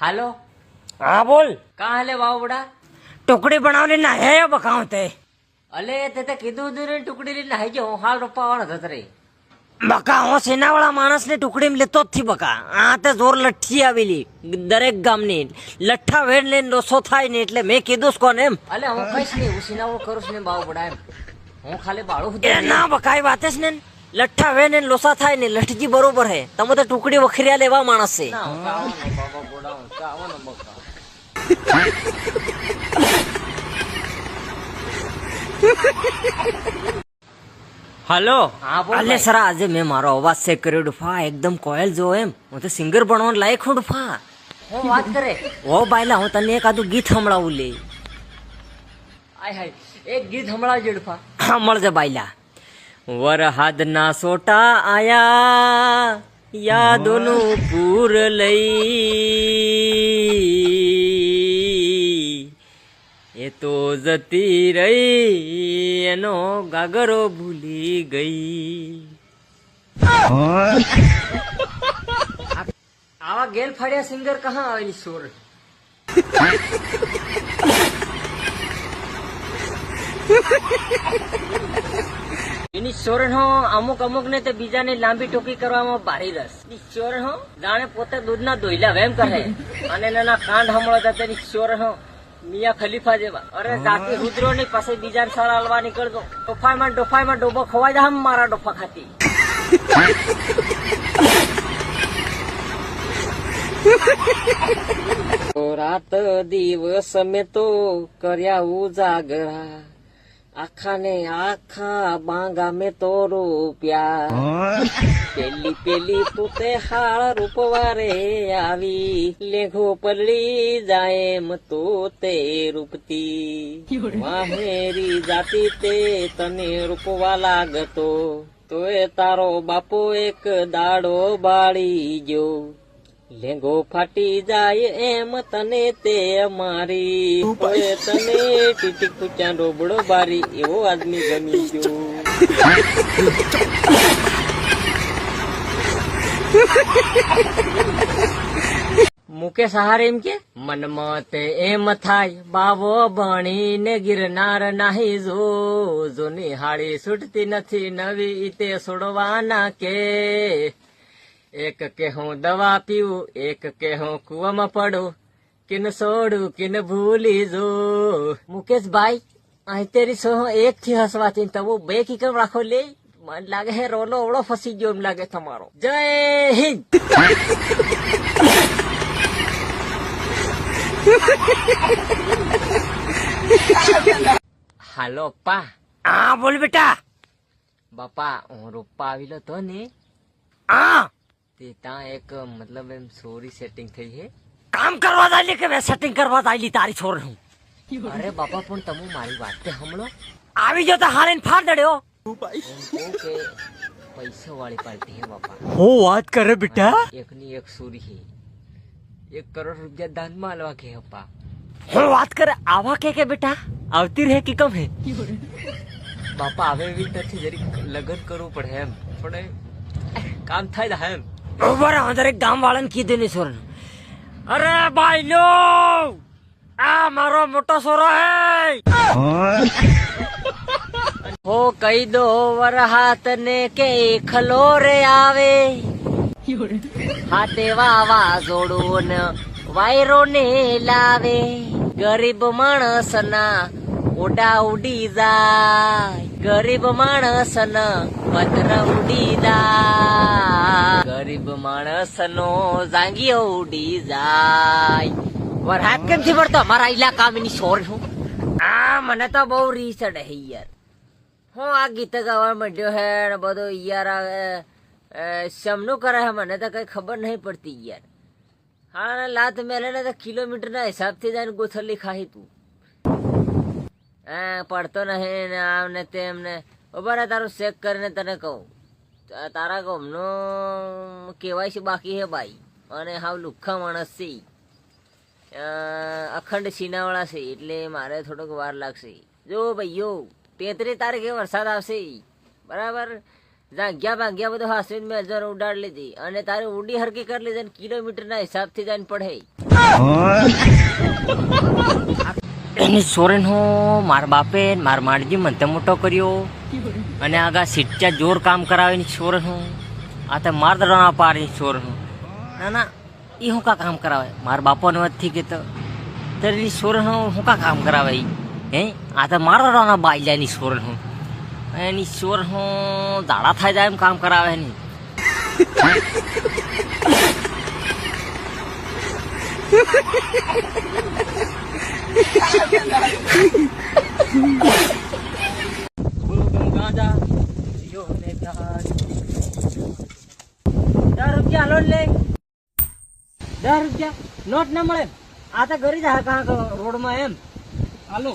હાલો हाँ बोल। कहाँ हले बाबूड़ा टुकड़ी बनावली ना है बकाव ते अले ते કીધું હતું ને ટુકડી લઈને હાઈ ગયો હાલ રોપાવાનો હતો રે બકા હું સેનાવાળા માણસ ને ટુકડી લેતો જ થી બકા આ તે જોર લઠ્ઠી આવેલી દરેક ગામની લઠ્ઠા વેણ લઈને લોસો થાય ને એટલે મેં કીધું કોને એમ અલે હું કઈશ નહીં હું સિનાવો કરું છું ને બાબુડા એમ હું ખાલી બાળું એ ના બકા એ વાત જ ને લઠ્ઠા વેણ લઈને લોસા થાય ને લઠ્ઠજી બરોબર હે તમે તો ટુકડી વખરિયા લેવા માણસ છે ના હું કાવાનો બાબુડા હું કાવાનો બકા हेलो हाँ बोल अले सर आज मैं मारो अवाज चेक કર્યો ડુફા એકદમ કોયલ જો એમ હું તો સિંગર બનવાનું લાયક હું ડુફા હું વાત કરે ઓ બાયલા હું તને એક આદું ગીત સંભળાવું લે આય હાય એક ગીત સંભળાવજો ડફા મળજે બાયલા વરહાદ ના સોટા આયા યાદોનું પૂર લઈ એ તો જતી રહી એનો ગાગરો ભૂલી ગઈ આવા ગેલ ફાડ્યા સિંગર કહાં આવેલી સોર એની સોરણ હો અમુક અમુક ને તે બીજાને લાંબી ટોકી કરવામાં ભારી રસ સોરણ હો જાણે પોતે દૂધના દોયલા વેમ કરે અને એના કાંડ હમળો તેની સોરણ હો મિયા ખલીફા જેવા અરે જાતિ રુદ્રો ની પાસે બીજા શાળા હલવા નીકળતો ડોફામાં ડોબો ખવાઈ જા મારા ડોફા ખાતી રાત દિવસ મેં તો કર્યા ઉજાગરા આખા ને આખા બાંગા મેં તો રૂપિયા પેલી તું તે હાળ રૂપવારે આવી લેઘો પલળી જાય એમ તો તે રૂપતી માહેરી જાતી તે તને રૂપવા લાગતો તોય તારો બાપો એક દાડો બાળી ગયો લેંગો ફાટી જાય એમ તને તે મારી તોય તને ટીટીક તું રોબડો બારી એવો આદમી ગમી ગયો મુકેશ સહારે એમ કે મનમાં તે એમ થાય બાવો ભણીને ગિરનાર નાહી જો નિહાળી છૂટતી નથી નવી તે છોડવાના કે એક કે હું દવા પીવું એક કે હું કુવામાં પડું કિન છોડું કિન ભૂલી જો મુકેશભાઈ અહીં તેરી સો એક થી હસવાથી તવો બે કિકમ રાખો લે મને લાગે હે રોલો ઓળો ફસી ગયો એમ લાગે તમારો જય હિન્દ હાલો પા હા બોલ બેટા બાપા હું રૂપા આવેલો તો ને હા તે ત્યાં એક મતલબ એમ સોરી સેટિંગ થઈ હે કામ કરવા દાલી કે સેટિંગ કરવા દાલી તારી છોર હું અરે બાપા પણ તમે મારી વાત તે હમણો આવી જો તો હાલીને ફાડ દડ્યો એમ કહું કે પૈસા વાળી પાર્ટી હે બાપા હો વાત કરે બેટા એકની એક સોરી હે 1 કરોડ રૂપિયા દાનમાં આલવા કે અપ્પા હું વાત કરે આવા કે બેટા આવતી રહે કે કમ હે બાપા આવે એવી નથી જરી લગન કરવું પડે એમ પણ કામ થાય એમ બરાબર અંદર એક ગામ વાળાને કીધું ને સોર અરે ભાઈ લો આ મારો મોટો સોરો હે હો કહી દો વરહાત ને કે ખલો રે આવે હાથે વાવા જોડું ને વાયરો ને લાવે ગરીબ માણસ ના ઓડા ઉડી જાય ગરીબ માણસ ના પત્ર ઉડી જાય ગરીબ માણસ નો જાંગીઓ ઉડી જાય વરહાત કેમ થી પડતો અમારા ઇલાકાની છોર છું આ મને તો બહુ રીસ ચડે હે યાર હું આ ગીત ગાવા માંડ્યો હે ને બધું યાર શમનું કરે હે મને તો કઈ ખબર નહીં પડતી યાર હા લાત મેલે ને તો કિલોમીટર ના હિસાબ થી જાય ગોથલી ખાહી તું પડતો નહીં ને આમ ને તેમ ને ઉભા તારું ચેક કરીને તને કહું તારા ગામનો કેવાયસી બાકી હે ભાઈ અને હાવ લુખ્ખા માણસ છે અખંડ સીનાવાળા છે એટલે મારે થોડોક વાર લાગશે જો ભાઈઓ 33 તારીખે વરસાદ આવશે બરાબર જાગ્યા ભાગ્યા બધું હાસવીને મેં હજાર ઉડાડ લીધી અને તારે ઉડી હરકી કરી લીધી કિલોમીટર ના હિસાબ થી જઈને પડે એની સોરેન હું મારા બાપે મારા માણજી મને મોટો કર્યો અને આગા સીટચા જોર કામ કરાવે ની સોરેન હું આ તો માર દરાના પાડી સોરેન હું ના ના એ હું કા કામ કરાવે મારા બાપાને વતથી કે તો તેની સોરેન હું કા કામ કરાવે હે આ તો મારા દરાના બાઈલાની સોરેન હું એની સોરેન હું દાડા થાય જાય એમ કામ કરાવે નહીં ગુરુ ગંગાધા યો ને પ્યાર 10 રૂપિયા લોન લે 10 રૂપિયા નોટ ના મળે આ તો ઘરે જાય કાંક રોડમાં એમ હાલો